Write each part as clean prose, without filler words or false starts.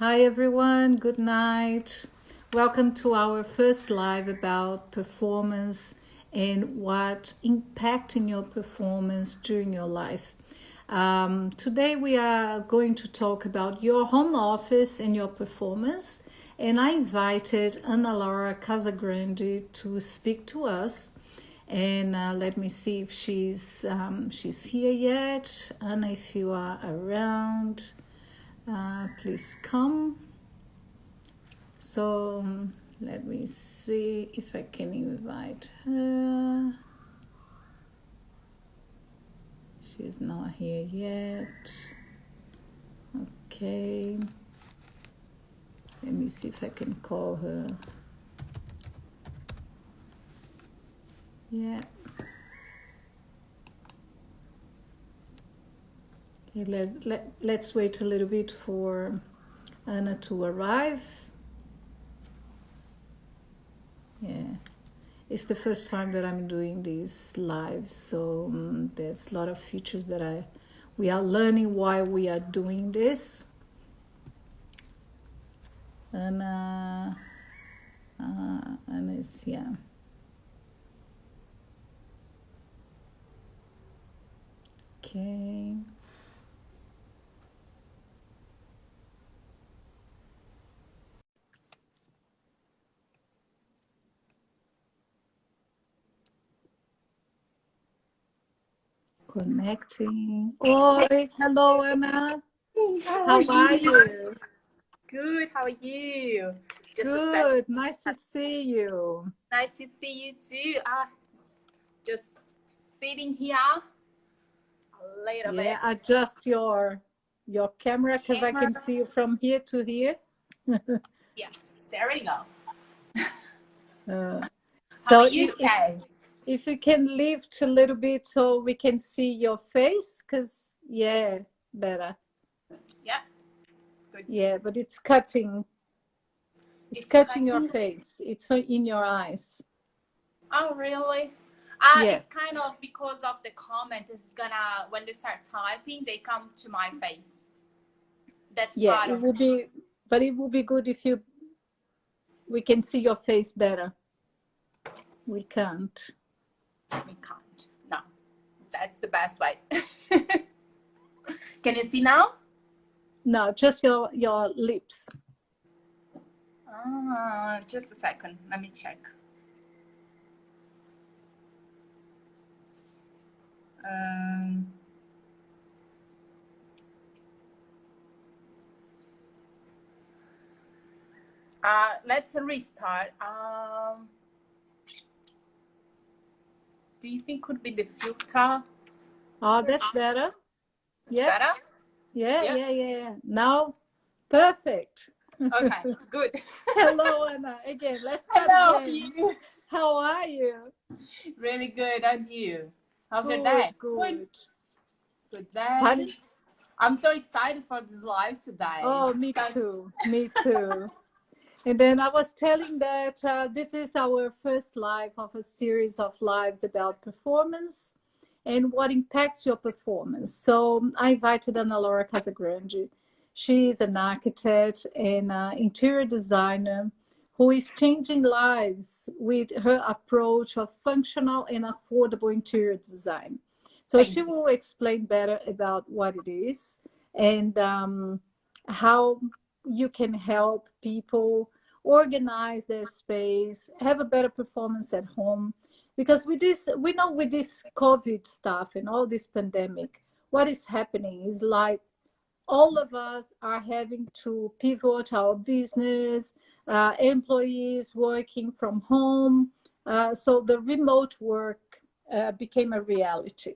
Hi everyone, good night. Welcome to our first live about performance and what impacting your performance during your life. Today we are going to talk about your home office and your performance, and I invited Ana Laura Casagrande to speak to us. And let me see if she's here yet. Anna, if you are around, please come. So let me see if I can invite her. She's not here yet. Okay. Let me see if I can call her. Yeah. Okay, let's wait a little bit for Anna to arrive. Yeah. It's the first time that I'm doing these live, so there's a lot of features that we are learning while we are doing this. And it's here. Okay. Connecting. Oi, hello, Anna. How are you? Good. How are you? Good. Nice to see you. Nice to see you too. Just sitting here a little bit. Yeah, adjust your camera because I can see you from here to here. Yes, there we go. How are you today? If you can lift a little bit so we can see your face, because better. Yeah. Good. Yeah, but it's cutting. It's cutting your face. It's in your eyes. Oh, really? Yeah. It's kind of because of the comment. It's gonna, when they start typing, they come to my face. That's part of it. But it would be good if we can see your face better. We can't. We can't. No, that's the best way. Can you see now? No, just your lips. Just a second. Let me check. Let's restart. Do you think could be the filter? Oh, that's better. Yeah. Better? Yeah. Now, perfect. Okay, good. Hello, Anna. Again, let's start again. How are you? Really good. And you? How's your day? Good. Good day. Pardon? I'm so excited for this live today. Oh, me too. Me too. And then I was telling that this is our first live of a series of lives about performance and what impacts your performance. So I invited Ana Laura Casagrande. She is an architect and interior designer who is changing lives with her approach of functional and affordable interior design. So she will explain better about what it is and how you can help people organize their space, have a better performance at home. Because with this COVID stuff and all this pandemic, what is happening is like all of us are having to pivot our business, employees working from home. So the remote work became a reality.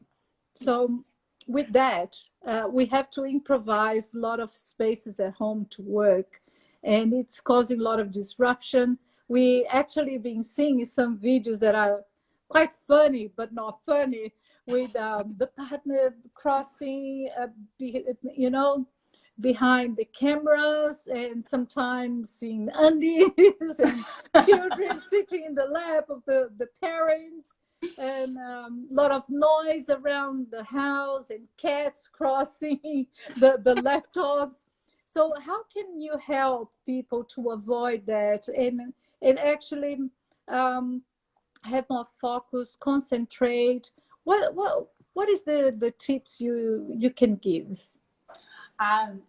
So with that, we have to improvise a lot of spaces at home to work, and it's causing a lot of disruption. We actually been seeing some videos that are quite funny, but not funny, with the partner crossing, behind the cameras, and sometimes seeing undies and children sitting in the lap of the parents, and a lot of noise around the house and cats crossing the laptops. So how can you help people to avoid that and actually have more focus, concentrate? What is the tips you can give?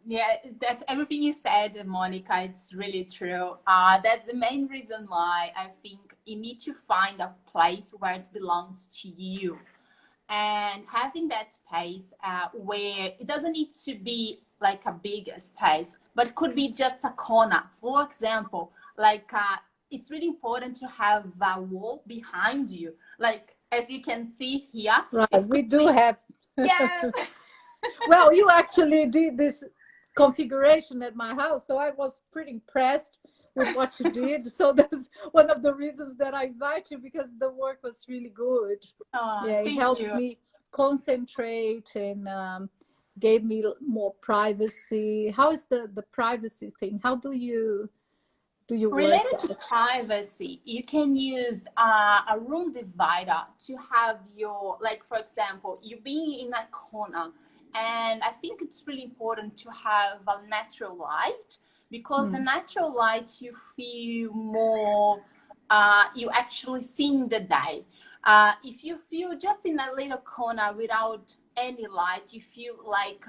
Yeah, that's everything you said, Monica. It's really true. That's the main reason why I think you need to find a place where it belongs to you, and having that space where it doesn't need to be like a big space, but could be just a corner. For example, like it's really important to have a wall behind you, like as you can see here. Right, we do have. Yes. Well, you actually did this configuration at my house, so I was pretty impressed with what you did. So that's one of the reasons that I invite you, because the work was really good. Yeah, it helps me concentrate and gave me more privacy. How is the privacy thing? How do you Related to privacy, you can use a room divider to have your, like, for example, you being in a corner. And I think it's really important to have a natural light, because the natural light you feel more, you actually seeing the day. If you feel just in a little corner without any light, you feel like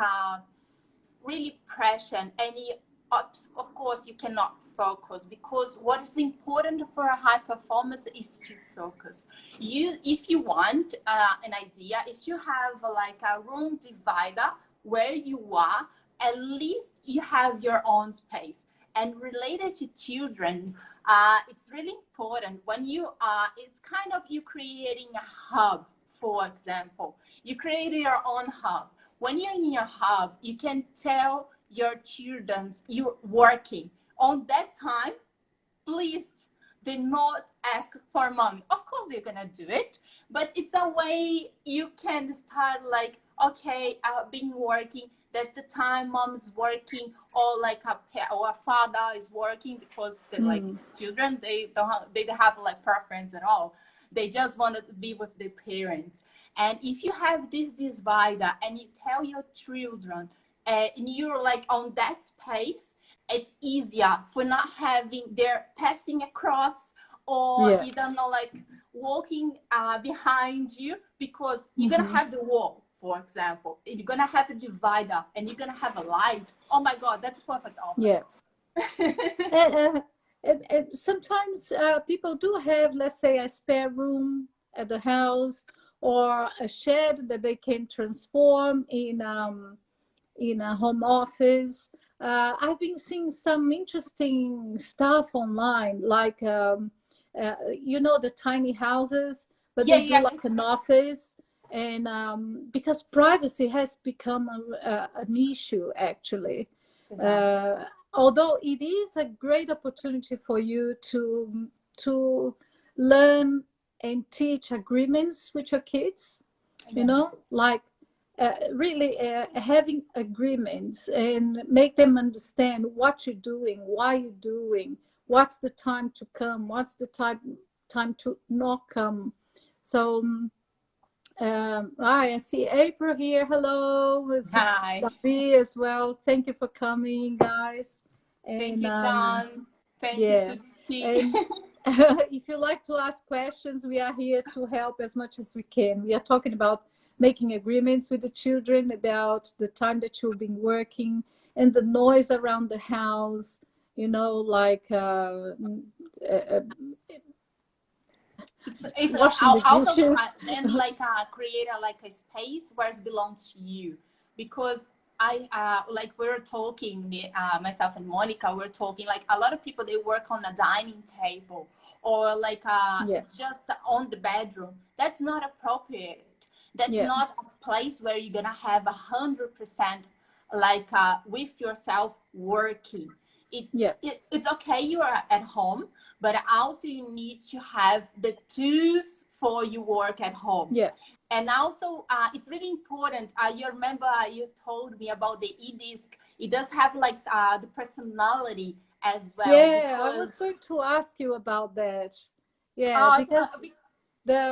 really pressure, any ups. Of course you cannot focus, because what is important for a high performance is to focus. If you want an idea, is to have like a room divider where you are, at least you have your own space. And related to children, it's really important when you are, it's kind of you creating a hub. For example, you create your own hub. When you're in your hub, you can tell your children you're working. On that time, please do not ask for money. Of course, they're gonna do it, but it's a way you can start like, okay, I've been working. That's the time mom's working, or like a father is working, because they're like children, they don't have like preference at all. They just want to be with their parents. And if you have this divider and you tell your children and you're like on that space, it's easier for not having they're passing across, or you don't know, like walking behind you, because you're gonna have the wall. For example, you're gonna have a divider and you're gonna have a light. Oh my God, that's a perfect office. Yeah. And sometimes people do have, let's say, a spare room at the house, or a shed that they can transform in a home office. I've been seeing some interesting stuff online, like the tiny houses, but they do like an office. And because privacy has become an issue, actually. Exactly. Although it is a great opportunity for you to learn and teach agreements with your kids, like really having agreements and make them understand what you're doing, why you're doing, what's the time to come, what's the time to not come. So I see April here. Hello. Hi. Davi as well. Thank you for coming, guys. And, thank you, John. Thank you, Suti. And if you like to ask questions, we are here to help as much as we can. We are talking about making agreements with the children about the time that you've been working and the noise around the house, like it's washing the dishes. And like create a space where it belongs to you, because I like we're talking myself and Monica, we're talking like a lot of people, they work on a dining table, or like it's just on the bedroom. That's not appropriate. That's not a place where you're gonna have 100% like with yourself working. It's okay you are at home, but also you need to have the tools for your work at home. And also it's really important, you remember you told me about the e-disc. It does have like the personality as well. I was going to ask you about that. Because the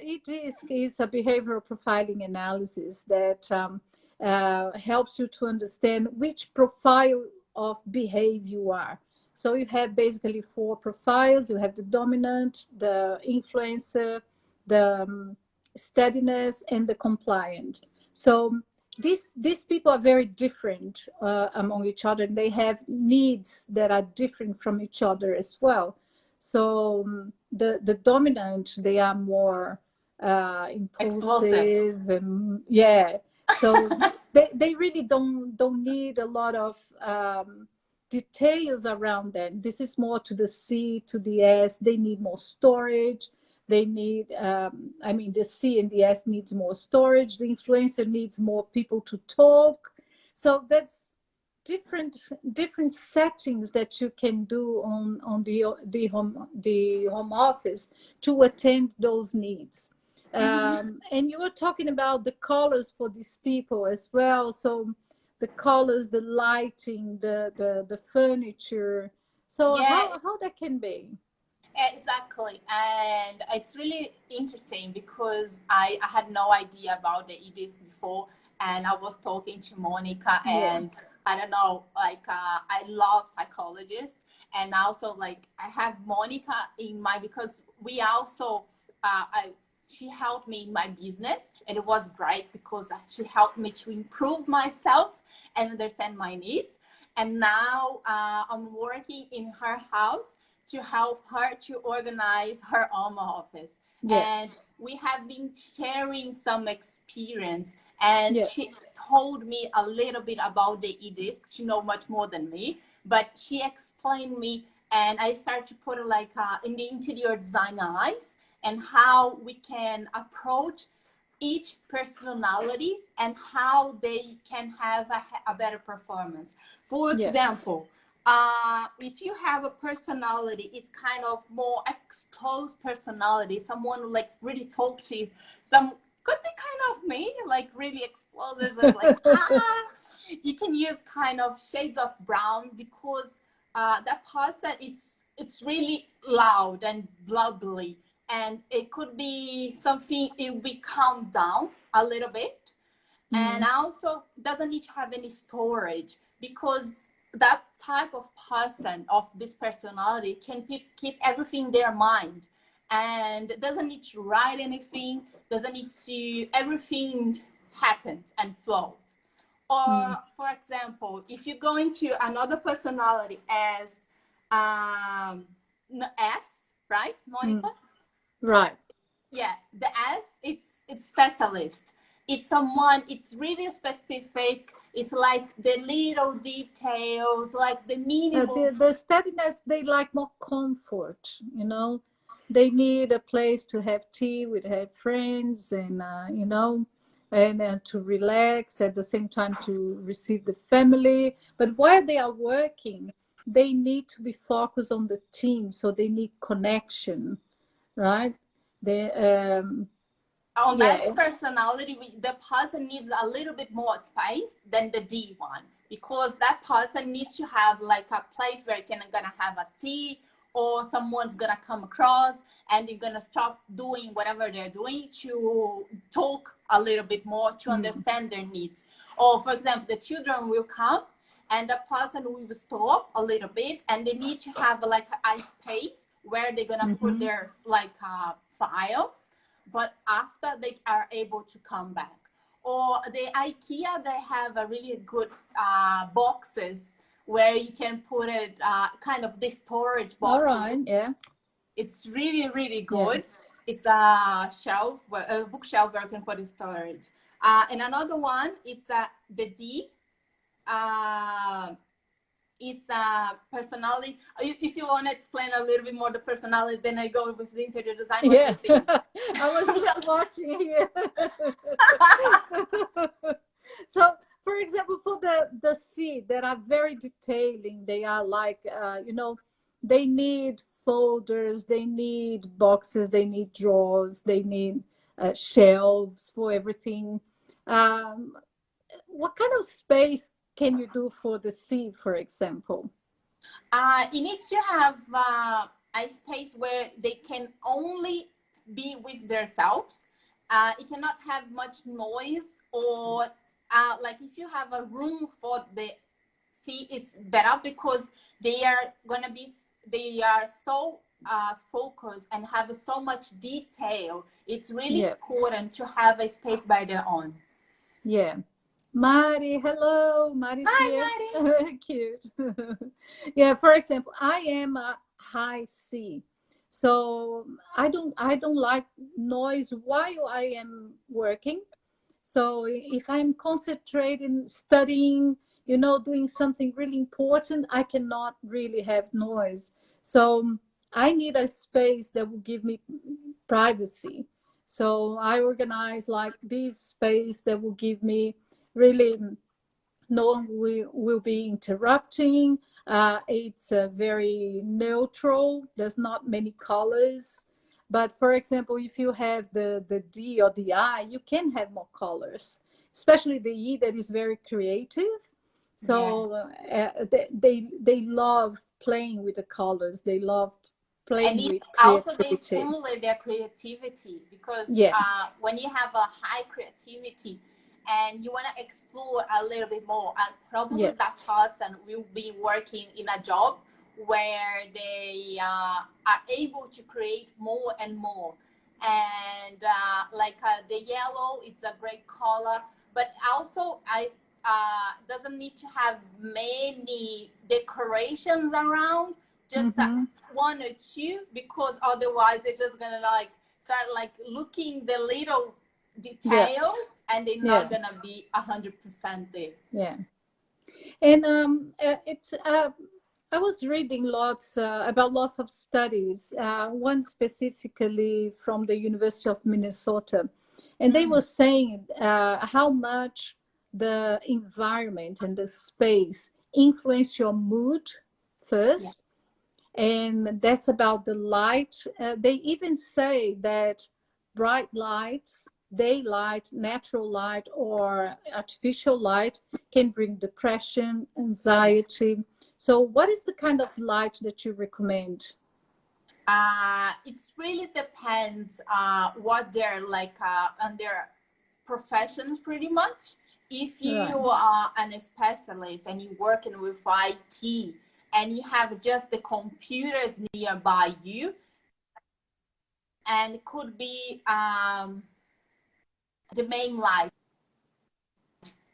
e-disc is a behavioral profiling analysis that helps you to understand which profile of behavior you are. So you have basically four profiles. You have the dominant, the influencer, the steadiness, and the compliant. So these people are very different among each other, and they have needs that are different from each other as well. So the dominant, they are more Explosive. impulsive, and yeah. So they really don't need a lot of details around them. This is more to the C to the S. They need more storage. They need, I mean, the C and the S needs more storage. The influencer needs more people to talk. So that's different settings that you can do on the home office to attend those needs. And you were talking about the colors for these people as well. So the colors, the lighting, the furniture. So Yeah, how that can be? exactly. And it's really interesting because I had no idea about the EDs before. And I was talking to Monica, Yeah, and I don't know, like, I love psychologists. And also, like, I have Monica in my, because we also, she helped me in my business. And it was great because she helped me to improve myself and understand my needs. And now I'm working in her house to help her to organize her home office. yeah, And we have been sharing some experience. And yeah, she told me a little bit about the e-disc. She knows much more than me, but she explained me, and I started to put it like in the interior design eyes, and how we can approach each personality and how they can have a better performance. For yeah, example, if you have a personality, it's kind of more exposed personality, someone who like really talk to you, some could be kind of me, like really explosive and like you can use kind of shades of brown because that person it's really loud and bubbly, and it could be something it will be calmed down a little bit, and mm, also doesn't need to have any storage because that type of person of this personality can keep everything in their mind and doesn't need to write anything, doesn't need to, everything happens and flows. mm, Or for example, if you go into another personality as um, S, right, mm. Monica? Right. Yeah, the S, it's specialist. It's someone, it's really specific. It's like the little details, like the minimum. The steadiness, they like more comfort, you know. They need a place to have tea with their friends, and and to relax at the same time to receive the family. But while they are working, they need to be focused on the team, so they need connection, right? They On that yeah, personality, the person needs a little bit more space than the D one, because that person needs to have like a place where you're gonna have a tea, or someone's gonna come across and you're gonna stop doing whatever they're doing to talk a little bit more to mm, understand their needs. Or for example, the children will come and the person will stop a little bit and they need to have like a space where they're gonna put mm-hmm, their like files, but after they are able to come back. Or the IKEA, they have a really good boxes where you can put it kind of the storage all boxes. right, yeah, It's really, really yeah, good. It's a shelf, a bookshelf where you can put in storage. And another one, it's the D. Uh, it's a personality. If you want to explain a little bit more the personality, then I go with the interior design. What do yeah. you think? I was just watching here. So, for example, for the C, that are very detailing, they are like they need folders, they need boxes, they need drawers, they need shelves for everything. um, what kind of space can you do for the C, for example? It needs to have a space where they can only be with themselves. It cannot have much noise or like if you have a room for the see, it's better because they are gonna be, they are so focused and have so much detail. It's really important to have a space by their own. Yeah. Mari, hello. Mari's here. Hi, Mari. Cute. Yeah, for example, I am a high C. So I don't like noise while I am working. So if I'm concentrating, studying, doing something really important, I cannot really have noise. So I need a space that will give me privacy. So I organize like this space that will give me really no one will be interrupting. It's very neutral. There's not many colors. But for example, if you have the D or the I, you can have more colors, especially the E that is very creative. So they love playing with the colors. They love playing with also they creativity. stimulate their creativity because when you have a high creativity and you want to explore a little bit more, and probably that person will be working in a job where they are able to create more and more. And the yellow, it's a great color, but also I doesn't need to have many decorations around, just one or two, because otherwise they're just gonna start looking the little details and they're not gonna be 100% there. Yeah. And it's I was reading lots about lots of studies, one specifically from the University of Minnesota, and they were saying how much the environment and the space influence your mood first, and that's about the light. They even say that bright lights, daylight, natural light, or artificial light can bring depression, anxiety. So what is the kind of light that you recommend? It really depends what they're on their professions, pretty much. If you are an specialist and you're working with IT and you have just the computers nearby you, and it could be the main light,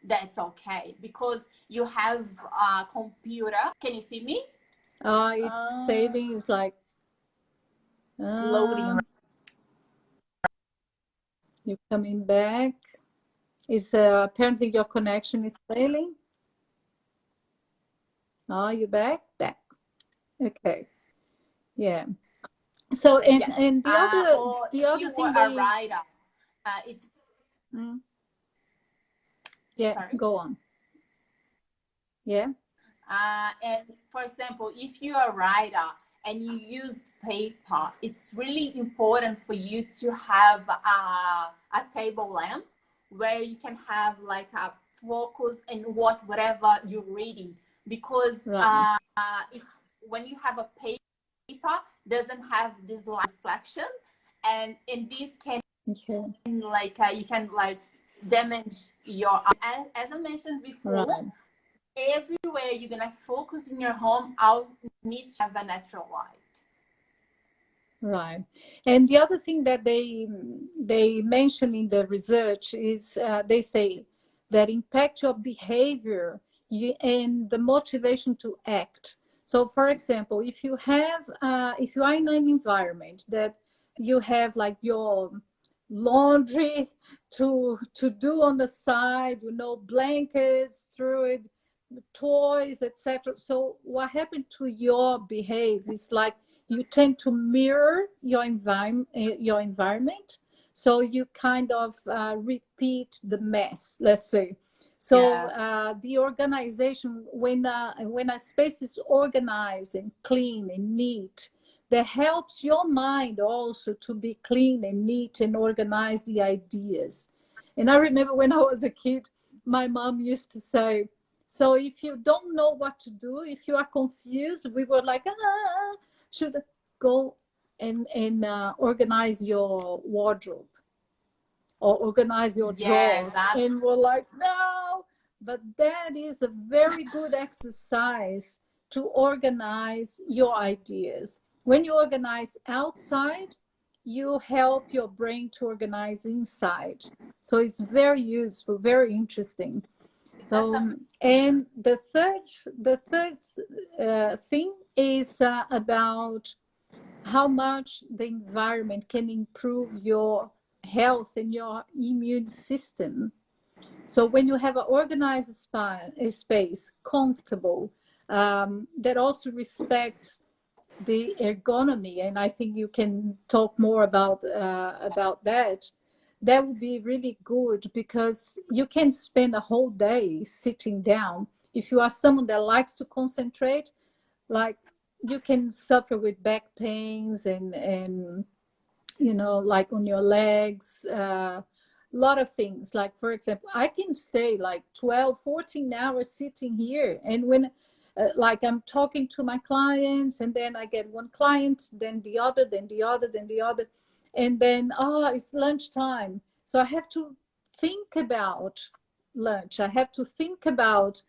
that's okay, because you have a computer. Can you see me? It's fading. It's like it's loading. You're coming back. Is apparently your connection is failing. You back? Back. Okay. Yeah. So and the other thing a writer, it's sorry. Go on. Yeah. And for example, if you're a writer and you used paper, it's really important for you to have a table lamp where you can have a focus in whatever you're reading, because it's when you have a paper doesn't have this light reflection, and this can you can damage your, as I mentioned before. Everywhere you're gonna focus in your home needs to have a natural light. Right. And the other thing that they mention in the research is they say that impact your behavior and the motivation to act. So for example, if you are in an environment that you have your laundry to do on the side, blankets through it, toys, etc. So what happened to your behavior is you tend to mirror your environment. So you kind of repeat the mess, let's say. So the organization, when a space is organized and clean and neat, that helps your mind also to be clean and neat and organize the ideas. And I remember when I was a kid, my mom used to say, so if you don't know what to do, if you are confused, we were like, should go and organize your wardrobe. or organize your Yes, drawers. And we're like, no, but that is a very good exercise to organize your ideas. When you organize outside, you help your brain to organize inside. So it's very useful, very interesting. that's So, amazing. and the third thing is about how much the environment can improve your health and your immune system. So when you have an organized space, comfortable, that also respects the ergonomy, and I think you can talk more about that. That would be really good because you can spend a whole day sitting down. If you are someone that likes to concentrate, like you can suffer with back pains and like on your legs, a lot of things. Like, for example, I can stay like 12, 14 hours sitting here. And when, like, I'm talking to my clients, and then I get one client, then the other, then the other, then the other. And then, it's lunchtime. So I have to think about lunch. I have to think about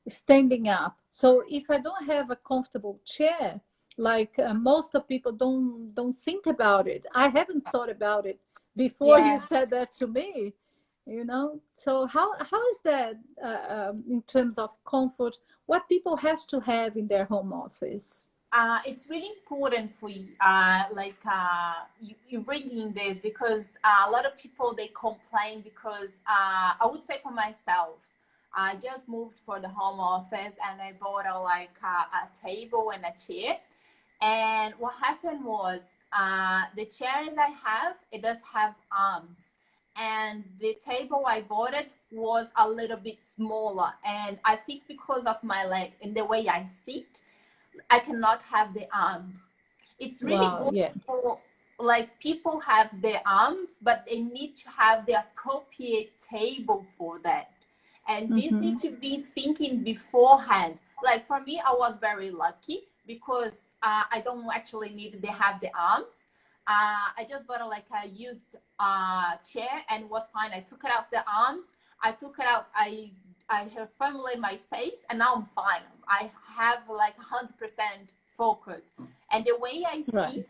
standing up. So if I don't have a comfortable chair, like most of people don't think about it. I haven't thought about it before you Yeah. said that to me. So how is that in terms of comfort? What people has to have in their home office? It's really important for you, you bringing this because a lot of people they complain because I would say for myself, I just moved for the home office and I bought a table and a chair. And what happened was the chairs I have, it does have arms. And the table I bought it was a little bit smaller. And I think because of my leg and the way I sit, I cannot have the arms. It's really Wow, good yeah. for like people have their arms, but they need to have the appropriate table for that. And this Mm-hmm. need to be thinking beforehand. Like for me, I was very lucky because I don't actually need to have the arms. I just bought a used chair and was fine. I took it out the arms. I took it out. I have formulated my space and now I'm fine. I have like 100% focus. And the way I Right. see,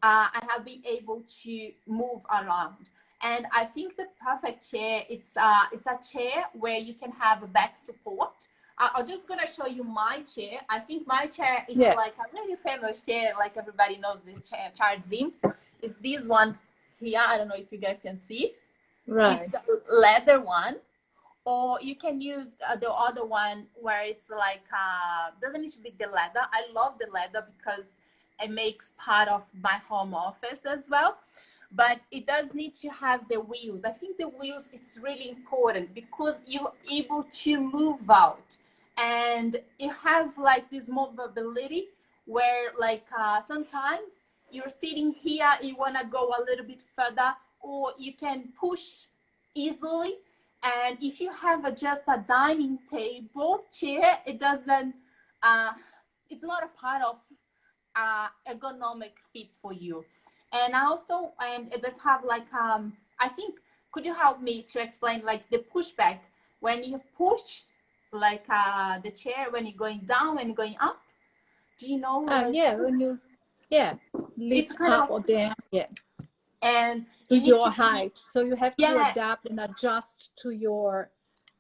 I have been able to move around. And I think the perfect chair, it's a chair where you can have a back support. I'm just gonna show you my chair. I think my chair is Yeah. like a really famous chair, like everybody knows the chair, Charles Zims. It's this one here. I don't know if you guys can see. Right. It's a leather one, or you can use the other one where it's like doesn't need to be the leather. I love the leather because it makes part of my home office as well, but it does need to have the wheels. I think the wheels, it's really important because you're able to move out and you have like this movability where like sometimes you're sitting here, you want to go a little bit further, or you can push easily. And if you have just a dining table chair, it doesn't, it's not a part of ergonomic fits for you. And also, and it does have like, I think, could you help me to explain like the pushback when you push like the chair when you're going down and going up? Do you know like Yeah, when you, yeah, it's lift kind up of, or down, yeah, and to you need your to feel, height. So you have to yeah. adapt and adjust to your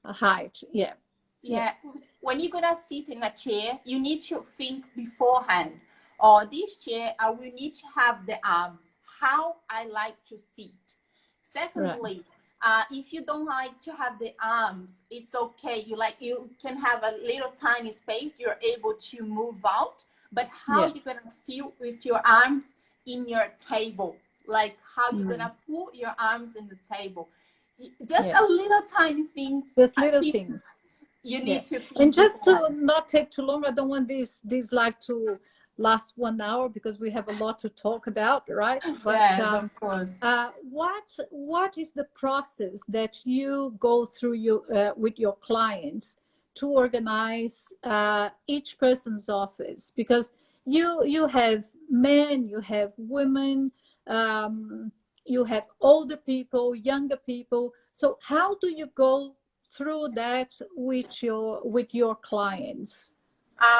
height. Yeah. Yeah. Yeah, when you're gonna sit in a chair, you need to think beforehand. Or this chair, I will need to have the arms. How I like to sit. Right. Secondly, if you don't like to have the arms, it's okay. You can have a little tiny space. You're able to move out. But how Yeah. you gonna feel with your arms in your table? Like how you Mm. gonna put your arms in the table? Just Yeah. a little tiny things. Just little Tips things. you Yeah. need to And think just to beforehand. not take too long, I don't want this live to last 1 hour because we have a lot to talk about, right? But Yes, of course. what is the process that you go through with your clients to organize each person's office? Because you have men, you have women, um, you have older people, younger people. So how do you go through that with your clients?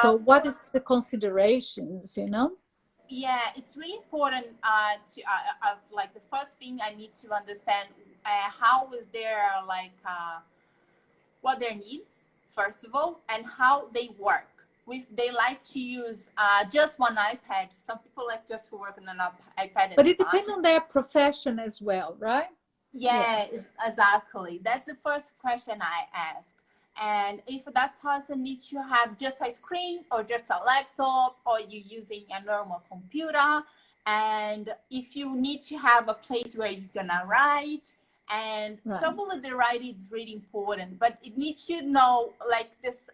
So what is the considerations, you know? Yeah, it's really important to like the first thing I need to understand how is their what their needs first of all, and how they work. If they like to use just one iPad, some people like just to work on an iPad. But it depends on their profession as well, right? Yeah, exactly. That's the first question I ask. And if that person needs to have just a screen or just a laptop, or you're using a normal computer, and if you need to have a place where you're gonna write, and probably the writing is really important, but it needs to know like this.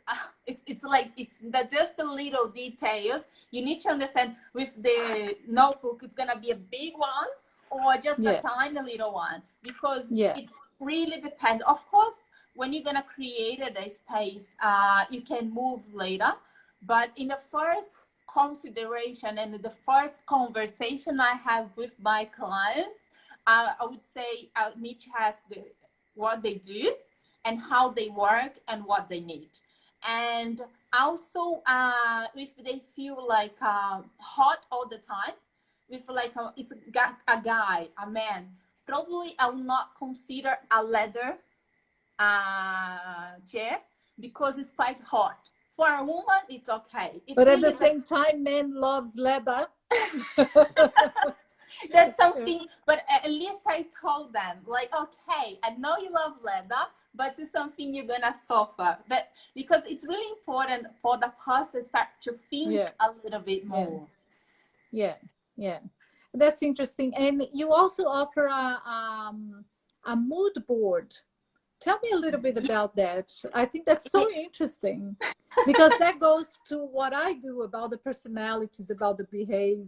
It's like it's just the little details. You need to understand with the notebook, it's gonna be a big one or just a tiny little one, because it's really depends. Of course, when you're gonna create a space, you can move later, but in the first consideration and the first conversation I have with my clients, I would say I need to ask what they do and how they work and what they need. And also, if they feel like hot all the time, if like it's a guy, a man, probably I will not consider a leather chair, because it's quite hot. For a woman, it's okay. It's but at the same time, men loves leather. That's something, but at least I told them, like, okay, I know you love leather, but it's something you're gonna suffer. But because it's really important for the person to start to think a little bit more. Yeah. That's interesting. And you also offer a mood board. Tell me a little bit about that. I think that's so interesting, because that goes to what I do about the personalities, about the behavior.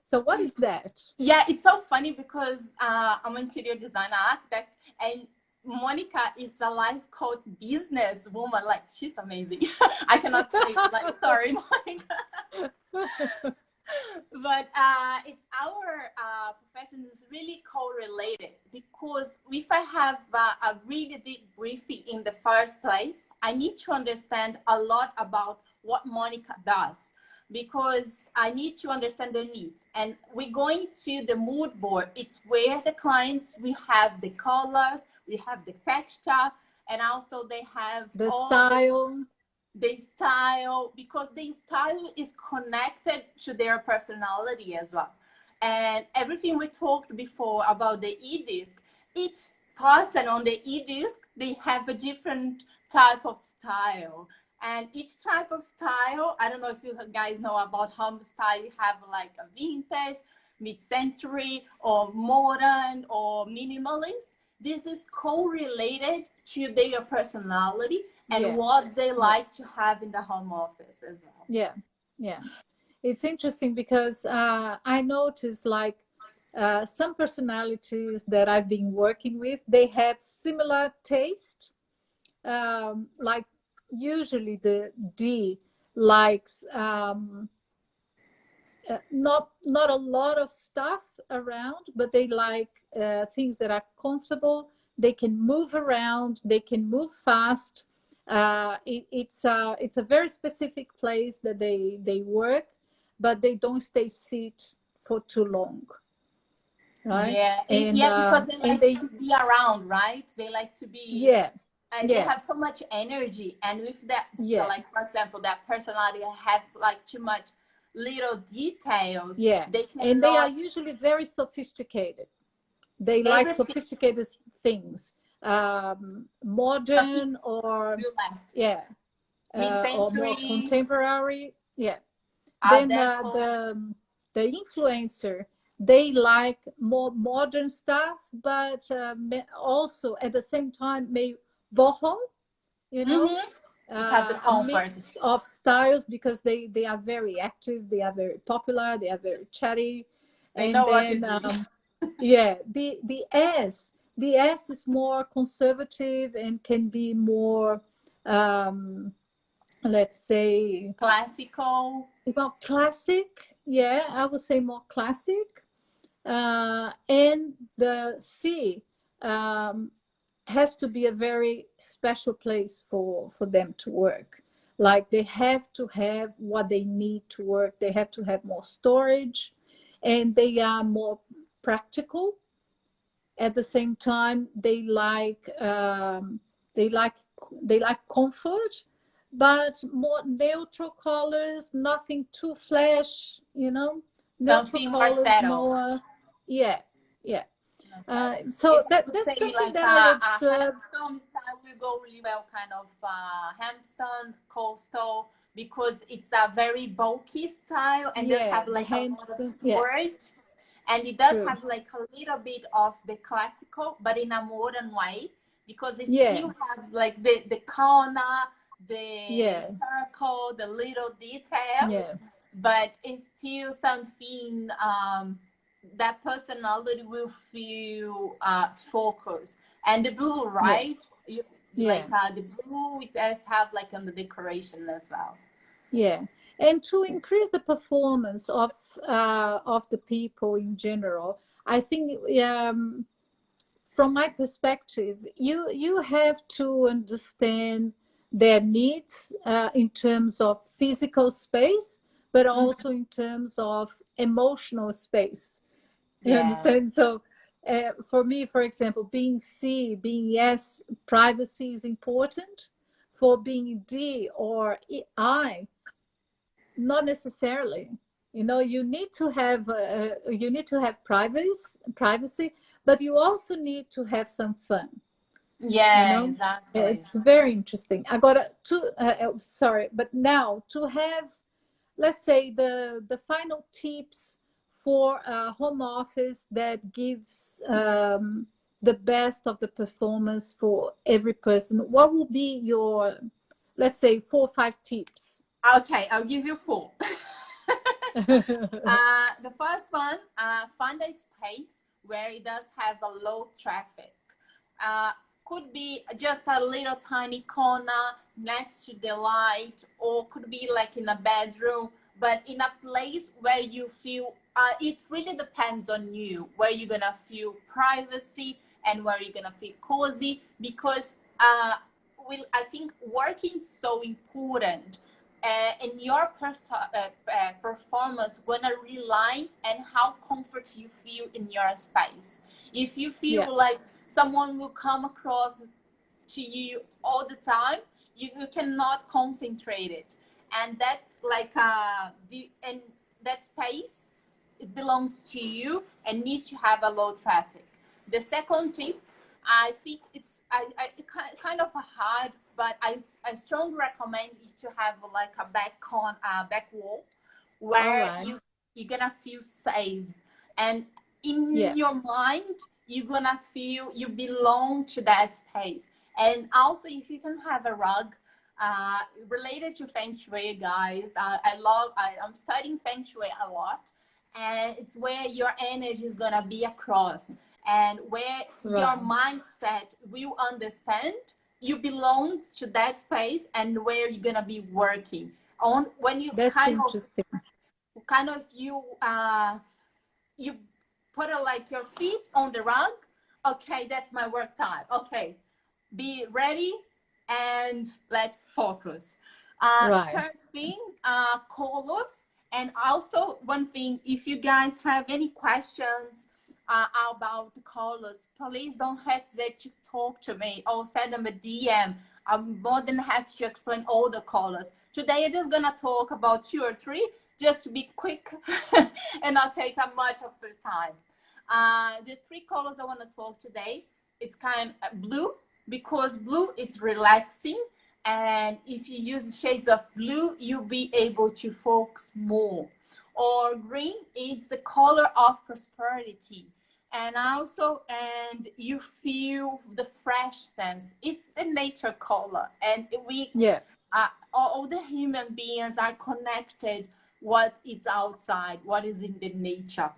So what is that? Yeah, it's so funny because I'm an interior designer architect, and Monica is a life coach business woman. Like, she's amazing. I cannot say, like, sorry, Monica. But it's our profession is really correlated, because if I have a really deep briefing in the first place, I need to understand a lot about what Monica does, because I need to understand their needs. And we're going to the mood board. It's where the clients, we have the colors, we have the texture, and also they have the style. The style, because the style is connected to their personality as well. And everything we talked before about the e-disc, each person on the e-disc, they have a different type of style. And each type of style, I don't know if you guys know about home style, you have like a vintage, mid-century, or modern, or minimalist. This is correlated to their personality and what they like to have in the home office as well. Yeah. It's interesting because I noticed like some personalities that I've been working with, they have similar taste. Like usually the D likes not a lot of stuff around, but they like things that are comfortable. They can move around. They can move fast. It's a very specific place that they work, but they don't stay sit for too long. Right? And, because they like to be around, right? They like to be. They have so much energy, and with that, like for example, that personality have like too much little details. And they are usually very sophisticated. They like sophisticated things, modern or or more contemporary. Then the influencer, they like more modern stuff, but also at the same time may boho, you know. A mix of styles, because they are very active, they are very popular, they are very chatty. And then the S is more conservative and can be more let's say classical. Classic. I would say more classic. And the sea um, has to be a very special place for them to work. Like they have to have what they need to work. They have to have more storage, and they are more practical. At the same time, they like they like comfort, but more neutral colors, nothing too flash, neutral Something more colors, settled. more, yeah, yeah. If So I could that's say something like that I a observe. Hampstone style will go really well, kind of Hampstone coastal, because it's a very bulky style and does Yeah, have the like a lot of hamster. Yeah, storage, and it does true. have like a little bit of the classical, but in a modern way, because it Yeah, still have like the corner, the yeah, circle, the little yeah, details, but it's still something that personality will feel focused. And the blue, yeah, right? You, like yeah, the blue, it does have like on the decoration as well. yeah. And to increase the performance of the people in general, I think from my perspective, you have to understand their needs in terms of physical space, but Mm-hmm. also in terms of emotional space. You Yeah. understand? So, for me, for example, being C, being yes, privacy is important. For being D or I, not necessarily. You need to have privacy, but you also need to have some fun. you Yeah, know exactly. it's very interesting. I got to sorry, but now to have, let's say, the final tips for a home office that gives the best of the performance for every person, what will be your, let's say, 4 or 5 tips? Okay, I'll give you four. The first one, find a space where it does have a low traffic. Uh, could be just a little tiny corner next to the light, or could be like in a bedroom, but in a place where you feel, it really depends on you, where you're gonna feel privacy and where you're gonna feel cozy, because I think working is so important, and your performance gonna rely on how comfort you feel in your space. If you Yeah, feel like someone will come across to you all the time, you cannot concentrate it, and that's like and that space, it belongs to you and needs to have a low traffic. The second tip, I think I kind of hard, but I strongly recommend is to have like a back wall all where right. you're gonna feel safe, and in Yeah, your mind you're gonna feel you belong to that space. And also, if you can have a rug, related to feng shui, guys, I'm studying feng shui a lot, and it's where your energy is gonna be across, and where your right. mindset will understand you belong to that space, and where you're gonna be working on when you That's interesting. you put like your feet on the rug. Okay, that's my work time. Okay, be ready and let's focus. Right. Third thing, colors. And also one thing, if you guys have any questions about the colors, please don't hesitate to talk to me or send them a DM. I'm more than happy to explain all the colors. Today I'm just gonna talk about 2 or 3, just to be quick and not take up much of your time. The 3 colors I want to talk today, it's kind of blue, because blue it's relaxing, and if you use shades of blue you'll be able to focus more. Or green, it's the color of prosperity, and also, and you feel the freshness, it's the nature color, and we Yeah, all the human beings are connected what is outside, what is in the nature.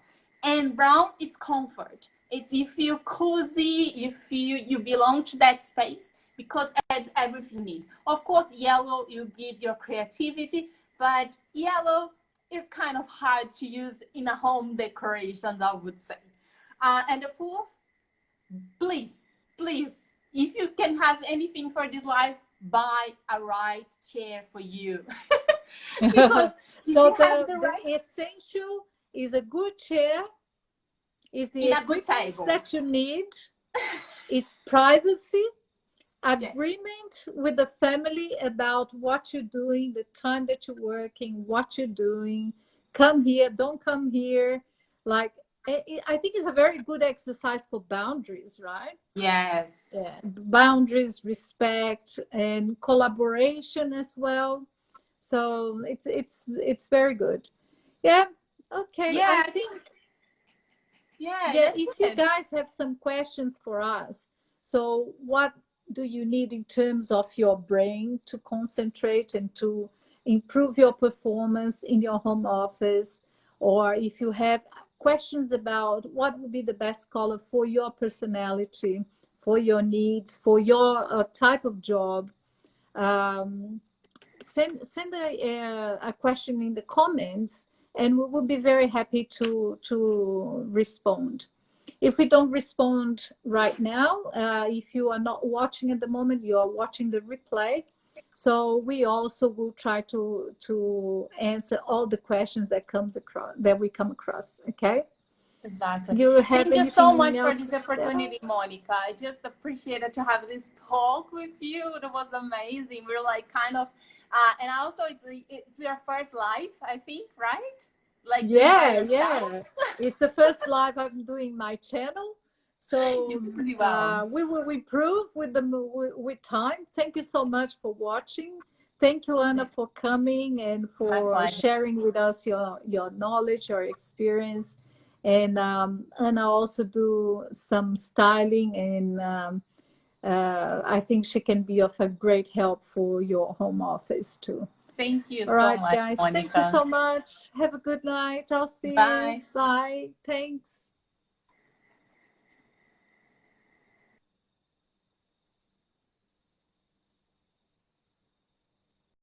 And brown, it's comfort. It's you feel cozy, you feel you belong to that space, because it's everything you need. Of course, yellow, you give your creativity, but yellow, is kind of hard to use in a home decoration, I would say. And the fourth, please, please, if you can have anything for this life, buy a right chair for you. Because so the essential is a good chair, is the equipment that you need, it's privacy, agreement with the family about what you're doing, the time that you're working, what you're doing, come here, don't come here. Like, I think it's a very good exercise for boundaries, right? Yes. Yeah. Boundaries, respect, and collaboration as well. So it's very good. Yeah. Okay. Yeah, I think. Yeah. If you guys have some questions for us, so what do you need in terms of your brain to concentrate and to improve your performance in your home office? Or if you have questions about what would be the best color for your personality, for your needs, for your type of job, send a question in the comments, and we will be very happy to respond. If we don't respond right now, if you are not watching at the moment, you are watching the replay. So we also will try to answer all the questions that we come across. Okay. Exactly. Thank you so much for this opportunity, Monica. I just appreciated to have this talk with you. It was amazing. We're like kind of, and also it's your first live, I think, right? Like yeah. It's the first live I'm doing my channel. So pretty well. We will improve with time. Thank you so much for watching. Thank you, Ana, for coming and for sharing with us your knowledge, your experience. And Ana also do some styling, and I think she can be of a great help for your home office too. Thank you so much, guys. Monica. Thank you so much. Have a good night. I'll see you. Bye. Thanks.